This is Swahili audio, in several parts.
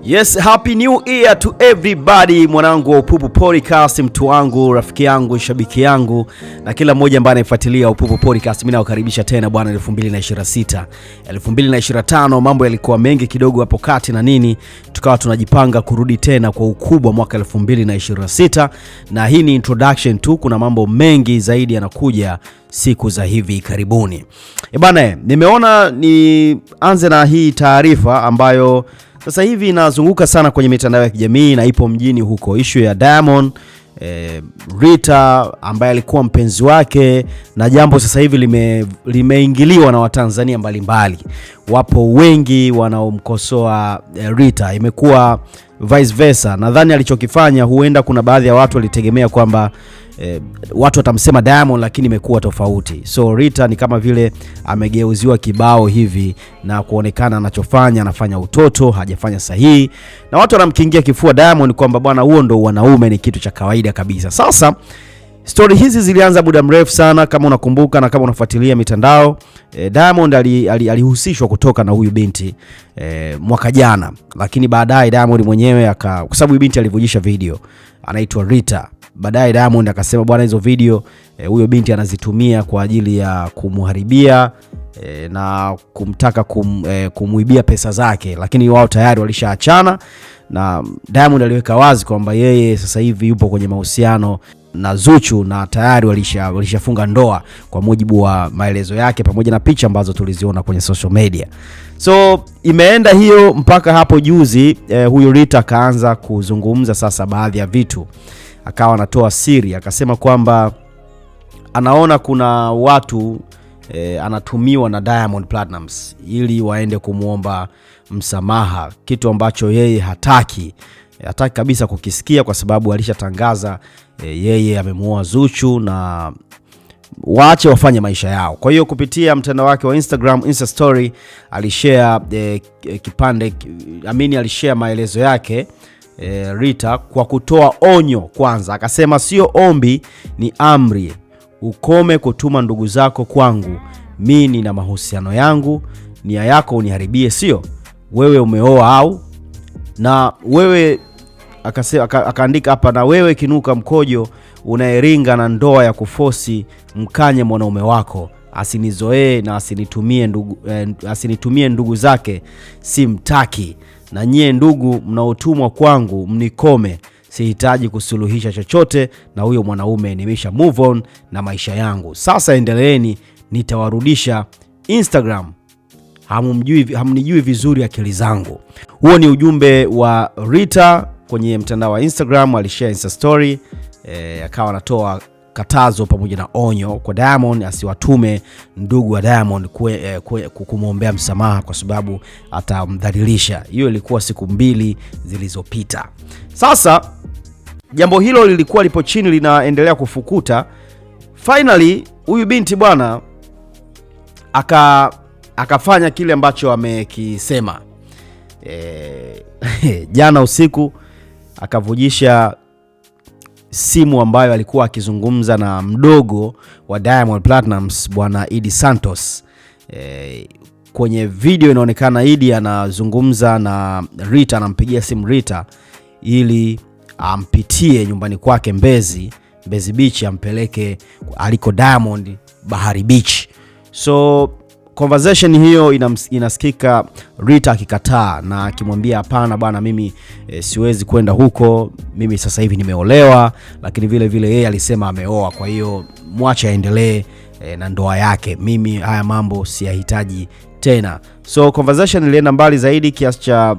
Yes, happy new year to everybody, mwanangu wa Upupu Podcast, mtu wangu, rafiki yangu, shabiki yangu na kila mmoja ambaye anafuatilia Upupu Podcast. Mimi nawakaribisha tena bwana 2026. 2025 mambo yalikuwa mengi kidogo hapo kati na nini, tukawa tunajipanga kurudi tena kwa ukubwa mwaka 2026, na hii ni introduction tu, kuna mambo mengi zaidi yanakuja siku za hivi karibuni. Bwana, nimeona nianze na hii taarifa ambayo sasa hivi inazunguka sana kwenye mitandao ya kijamii na ipo mjini huko, issue ya Diamond, Rita ambaye alikuwa mpenzi wake, na jambo sasa hivi limeingiliwa na Watanzania mbalimbali. Wapo wengi wanaomkosoa Rita, imekuwa vice versa. Nadhani alichokifanya, huenda kuna baadhi ya watu walitegemea kwamba watu watamsema Diamond, lakini imekuwa tofauti. So Rita ni kama vile amegeuziwa kibao hivi na kuonekana anafanya utoto, hajafanya sahihi, na watu wanamkingia kifua Diamond kwamba bwana, huo ndo wanaume, ni kitu cha kawaida kabisa. Sasa story hizi zilianza muda mrefu sana, kama unakumbuka na kama unafuatilia mitandao. Diamond alihusishwa kutoka na huyu binti mwaka jana, lakini baadaye Diamond mwenyewe kwa sababu binti alivujisha video, anaitwa Rita. Baadaye Diamond akasema bwana, hizo video huyo binti anazitumia kwa ajili ya kumharibia na kumtaka kumuibia pesa zake, lakini wao tayari walishaachana, na Diamond aliweka wazi kwamba yeye sasa hivi yupo kwenye mahusiano na Zuchu na tayari walishafunga ndoa kwa mujibu wa maelezo yake pamoja na picha ambazo tuliziona kwenye social media. So imeenda hiyo mpaka hapo juzi, huyo Rita akaanza kuzungumza sasa baadhi ya vitu, akawa anatoa siri, akasema kwamba anaona kuna watu anatumiwa na Diamond Platnumz ili waende kumuomba msamaha, kitu ambacho yeye hataki kabisa kukisikia, kwa sababu alishatangaza yeye amemuoa Zuchu na waache wafanye maisha yao. Kwa hiyo kupitia mtandao wake wa Instagram, Insta story, alishare alishare maelezo yake Rita kwa kutoa onyo kwanza. Akasema sio ombi, ni amri. Ukome kutuma ndugu zako kwangu, mimi nina mahusiano yangu, nia yako uniharibie, sio wewe umeoa au na wewe. Akaandika hapa, na wewe kinuka mkojo unaeringa na ndoa ya kufosi, mkanye mwanaume wako, asinizoee na asinitumie ndugu zake, simtaki. Na nyie ndugu mnaotumwa kwangu mnikome, sihitaji kusuluhisha chochote na huyo mwanaume, nimesha move on na maisha yangu. Sasa endeleeni, nitawarudisha Instagram, hamnijui vizuri akili zangu. Huo ni ujumbe wa Rita kwenye mtandao wa Instagram, alishare Insta story, akawa anatoa katazo pamoja na onyo kwa Diamond asiwatume ndugu wa Diamond kumwombea msamaha kwa sababu atamdhalilisha. Hiyo ilikuwa siku 2 zilizopita. Sasa jambo hilo lilikuwa lipo chini linaendelea kufukuta. Finally huyu binti bwana akafanya kile ambacho amekisema. Jana usiku akavujisha simu ambayo alikuwa akizungumza na mdogo wa Diamond Platnumz, bwana Idi Santos. Kwenye video inaonekana Idi anazungumza na Rita, anampigia simu Rita ili ampitie nyumbani kwake Mbezi Beach, ampeleke aliko Diamond Bahari Beach. So conversation hiyo inasikika Rita akikataa na akimwambia hapana bwana, mimi siwezi kwenda huko, mimi sasa hivi nimeolewa, lakini vile vile yeye alisema ameoa, kwa hiyo mwache aendelee na ndoa yake, mimi haya mambo siyahitaji tena. So conversation ilienda mbali zaidi kiasi cha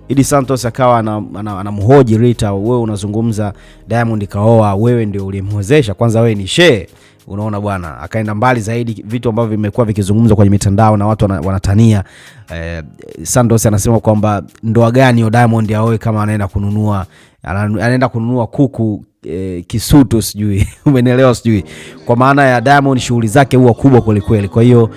Idi Santos akawa anamhoji Rita, wewe unazungumza Diamond kaoa, wewe ndio ulimwezesha, kwanza wewe ni shehe. Unaona bwana, akaenda mbali zaidi, vitu ambavyo vimekuwa vikizungumzwa kwenye mitandao na watu wanatania. Santos anasema kwamba ndoa gani yo Diamond aoe kama anaenda kununua kuku Kisutu sijui umeelewa sijui, kwa maana ya Diamond shughuli zake huwa kubwa kweli kweli. Kwa hiyo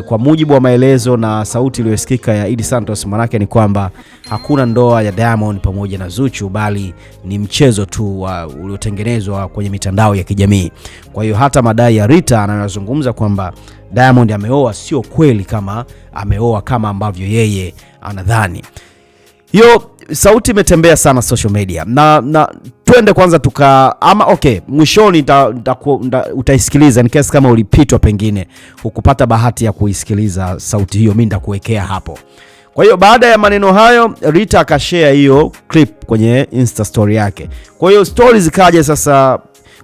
kwa mujibu wa maelezo na sauti iliyosikika ya Idi Santos, manake ni kwamba hakuna ndoa ya Diamond pamoja na Zuchu, bali ni mchezo tu uliotengenezwa kwenye mitandao ya kijamii. Kwa hiyo hata madai ya Rita anayozungumza kwamba Diamond ameoa sio kweli, kama ameoa kama ambavyo yeye anadhani. Hiyo sauti imetembea sana social media. Na twende kwanza mwishoni utaisikiliza in case kama ulipitwa pengine ukupata bahati ya kuisikiliza sauti hiyo, mimi nitakuwekea hapo. Kwa hiyo baada ya maneno hayo, Rita akashare hiyo clip kwenye Insta story yake. Kwa hiyo stories zikaja sasa,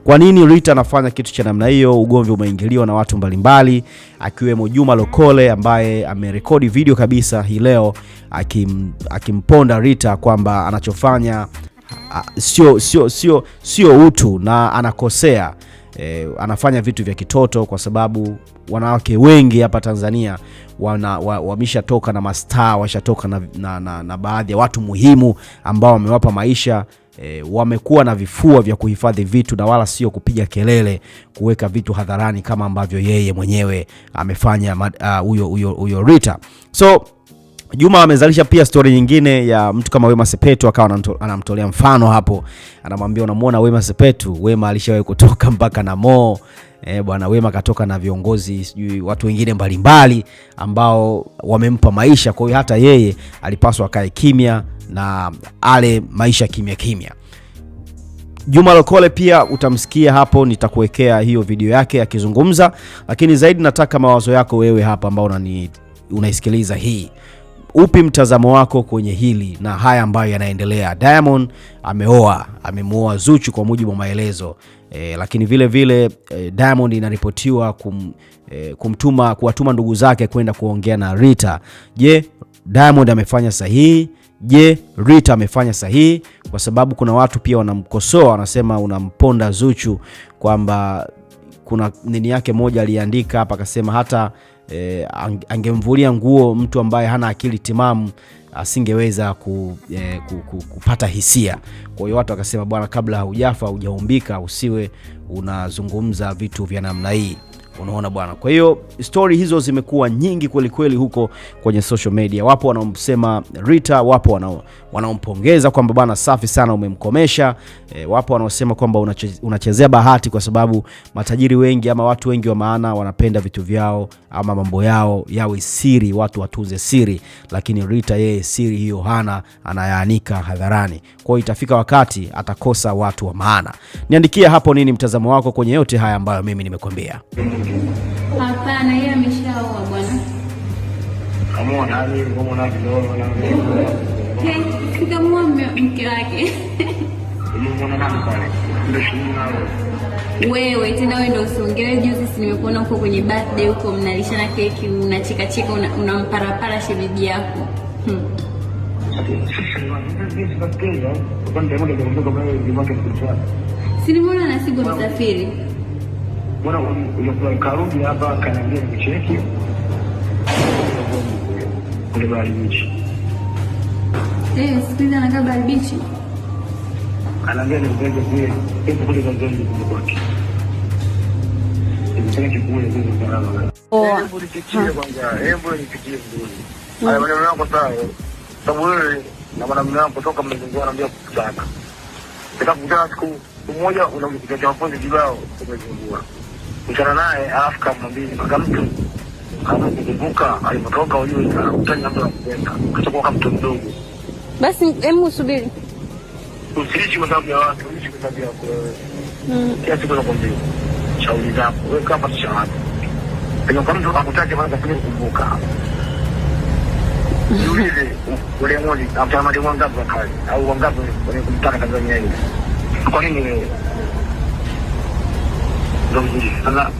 kwa nini Rita anafanya kitu cha namna hiyo? Ugomvi umeingiliwa na watu mbalimbali, akiwemo Juma Lokole ambaye amerekodi video kabisa hii leo akimponda Rita kwamba anachofanya sio utu na anakosea. Anafanya vitu vya kitoto kwa sababu wanawake wengi hapa Tanzania wameshatoka na mastaa, washatoka na baadhi ya watu muhimu ambao wamewapa maisha. Wamekuwa na vifua vya kuhifadhi vitu na wala sio kupiga kelele, kuweka vitu hadharani kama ambavyo yeye mwenyewe amefanya huyo Rita. So Juma amezalisha pia story nyingine ya mtu kama Wema Sepetu, akawa anamtolea mfano hapo. Anamwambia, unamuona Wema Sepetu, Wema alishawahi kutoka mpaka na Mo. Bwana Wema katoka na viongozi, sijui watu wengine mbalimbali ambao wamempa maisha. Kwa hiyo hata yeye alipaswa akae kimya na ale maisha kimya. Juma Lokole pia utamsikia hapo, nitakuwekea hiyo video yake akizungumza, lakini zaidi nataka mawazo yako wewe hapa ambao unaisikiliza hii. Upi mtazamo wako kwenye hili na haya ambayo yanaendelea? Diamond amemuoa Zuchu kwa mujibu wa maelezo, lakini vile Diamond inaripotiwa kuwatuma ndugu zake kwenda kuongea na Rita. Je, Diamond amefanya sahihi? Je, Rita amefanya sahihi? Kwa sababu kuna watu pia wanamkosoa, wanasema unamponda Zuchu, kwamba kuna nini yake moja aliandika hapa akasema hata angemvulia nguo mtu ambaye hana akili timamu asingeweza kupata hisia. Kwa hiyo watu wakasema, bwana, kabla hujaumbika usiwe unazungumza vitu vya namna hii. Unaona bwana. Kwa hiyo story hizo zimekuwa nyingi kweli huko kwenye social media. Wapo wanaomsema Rita, wapo wanaompongeza kwamba bwana safi sana umemkomesha. Wapo wanaosema kwamba unachezea bahati kwa sababu matajiri wengi ama watu wengi wa maana wanapenda vitu vyao ama mambo yao yawe siri, watu watunze siri, lakini Rita yeye siri hiyo hana, anayaanika hadharani. Kwa hiyo itafika wakati atakosa watu wa maana. Niandikia hapo nini mtazamo wako kwenye yote haya ambayo mimi nimekwambia. Hapana, yeye ameshaoa bwana. Kamona ali ngomona kidogo na sikamua mke wake. Mbona nani pale? Ndio shina wewe tena wewe ndio usiongee. Juzi si nimekuona huko kwenye birthday huko mnalishana keki, unacheka unamparapara shemeji yako. Si nimeona Nasibu msafiri. Bwana ulikuwa karudi hapa kanaambia nicheki. Kule Bahari Beach. Sikiza anakaa Bahari Beach. Anaambia nipeleke kule, kule kwa Zanzibar kwake. Nipeleke kule kwa Zanzibar. Hebu nipitie kwanza, hebu nipitie vizuri. Haya maneno yako sawa. Sababu wewe na mwanamume wako kutoka mzunguko anaambia kutaka. Nitakutana siku moja unamkuta wafundi kibao umezungua. Ukutana naye alafu kamwambia kama mtu anakumbuka alipotoka ujue utani hapo kwenda kutoka kama mtu mdogo. Basi hebu usubiri. Usiishi kwa sababu ya watu, usiishi kwa sababu yako wewe. Kiasi kwa kwambia. Shauri zako, wewe kama shawatu. Ndio kama mtu akutaka kwanza kukumbuka. Yule ule mmoja atamadi wangapi wa kazi au wangapi wale kumtaka Tanzania hii. Kwa nini wewe? Ndio sana.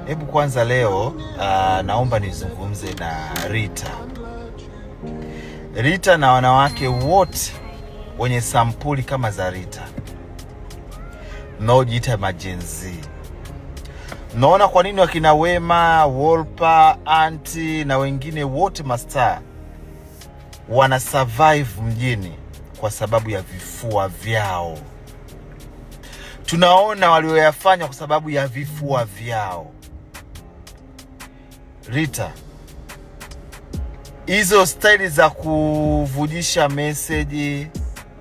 Hebu kwanza leo naomba nizungumze na Rita na wanawake wote wenye sampuli kama za Rita, mnaojiita majenzi. Naona kwa nini wakina Wema, Wolper, Anti na wengine wote mastaa wana survive mjini kwa sababu ya vifua vyao. Tunaona walioyafanya kwa sababu ya vifua vyao. Rita, hizo staili za kuvujisha message,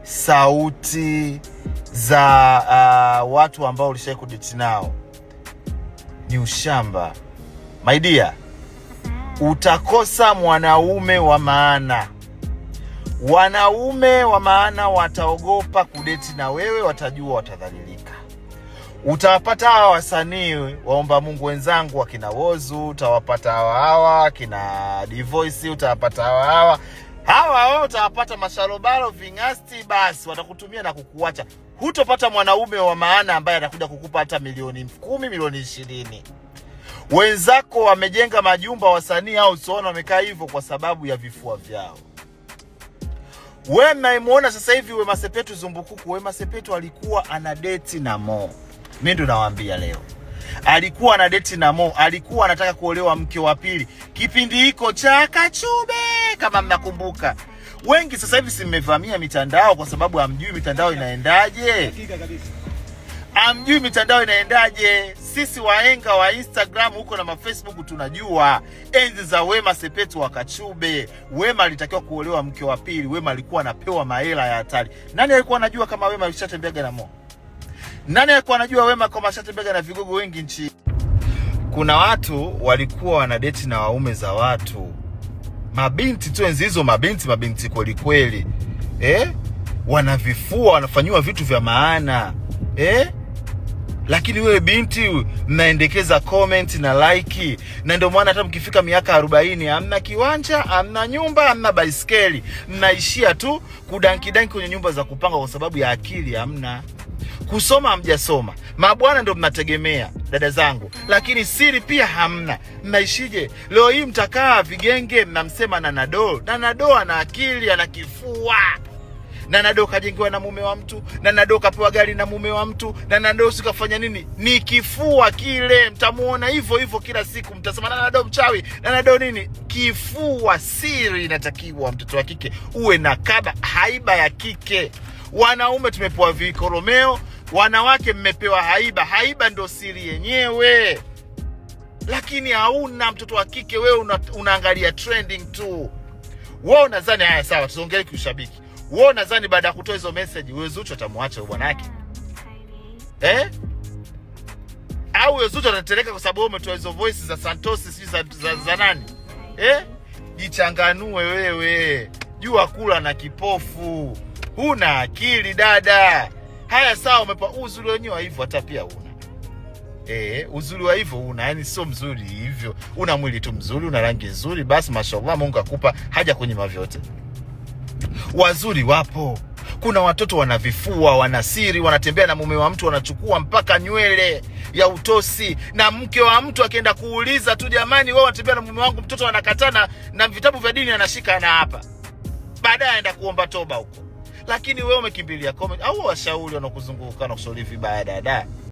sauti za watu ambao ulishawahi kudate nao ni ushamba. my dear, utakosa mwanaume wa maana. Wanaume wa maana wataogopa kudeti na wewe, watajua watadhalilika. Utawapata hawa wasanii waomba Mungu wenzangu wakina Wozu, utawapata hawa kina Divoice, utawapata hawa utawapata masharobaro vingasti, basi watakutumia na kukuacha. Hutopata mwanaume wa maana ambaye atakuja kukupa hata milioni 10, milioni 20. Wenzako wamejenga majumba, wasanii au usiona wamekaa hivyo kwa sababu ya vifua vyao. Wewe mnaimuona sasa hivi Wema Sepetu Zumbukuku. Wema Sepetu alikuwa ana date na Mo. Mimi ndo nawaambia leo. Alikuwa ana date na Mo, alikuwa anataka kuolewa mke wa pili. Kipindi hiko cha Kachube kama mnakumbuka. Wengi sasa hivi simevamia mitandao kwa sababu hamjui mitandao inaendaje. Hamjui mitandao inaendaje. Sisi wahenga wa Instagram huko na Facebook tunajua. Enzi za Wema Sepetu wa Kachube, Wema alitakiwa kuolewa mke wa pili. Wema alikuwa anapewa mahela ya hatari. Nani alikuwa anajua kama Wema alishatembeaga na Mo? Nani alikuwa anajua Wema kama alishatembeaga na vigogo wengi nchi? Kuna watu walikuwa wanadeti na waume za watu. Mabinti tu enzi hizo, mabinti kweli kweli. Wanavifua, wanafanywa vitu vya maana. Lakini wewe binti mnaendekeza comment na like, na ndio maana hata mkifika miaka 40 hamna kiwanja, hamna nyumba, hamna baiskeli, mnaishia tu kudanki kwenye nyumba za kupanga kwa sababu ya akili hamna. Kusoma hamjasoma. Mabwana ndio mnategemea dada zangu, lakini siri pia hamna. Mnaishije? Leo hii mtakaa vigenge mnamsema Nanado. Nanado ana akili, ana kifua. Nanado kajengewa na mume wa mtu, Nanado kapewa gari na mume wa mtu, Nanado sikafanya nini? Ni kifua kile. Mtamuona hivyo kila siku, mtasema Nanado mchawi, Nanado nini? Kifua. Siri inatakiwa mtoto wa kike uwe na kaba, haiba ya kike. Wanaume tumepewa vikoromeo, wanawake mmepewa haiba. Haiba ndo siri yenyewe. Lakini hauna mtoto wa kike, wewe unaangalia trending tu. Wewe unadhani haya sawa, tuongelee kiushabiki. Wewe unadhani baada ya kutoa hizo message wewe Zuchu atamwacha bwanake? Au wewe Zuchu anatereka kwa sababu umetoa hizo voice za Santos sisi za nani? Jichanganue wewe. Jua kula na kipofu. Huna akili dada. Haya sawa, umepa uzuri wenyewe hivyo, hata pia una. Uzuri wa hivyo una, yani sio mzuri hivyo. Una mwili tu mzuri, una rangi nzuri, basi mashallah Mungu akupa haja kwenye mavyote. Wazuri wapo. Kuna watoto wanavifua, wana siri, wanatembea na mume wa mtu, wanachukua mpaka nywele ya utosi, na mke wa mtu akienda kuuliza tu, jamani wewe unatembea na mume wangu, mtoto anakatana na vitabu vya dini anashika na hapa. Baadaye aenda kuomba toba huko. Lakini wewe umekimbilia comment au washauri wanakuzunguka na kushauri vibaya dada.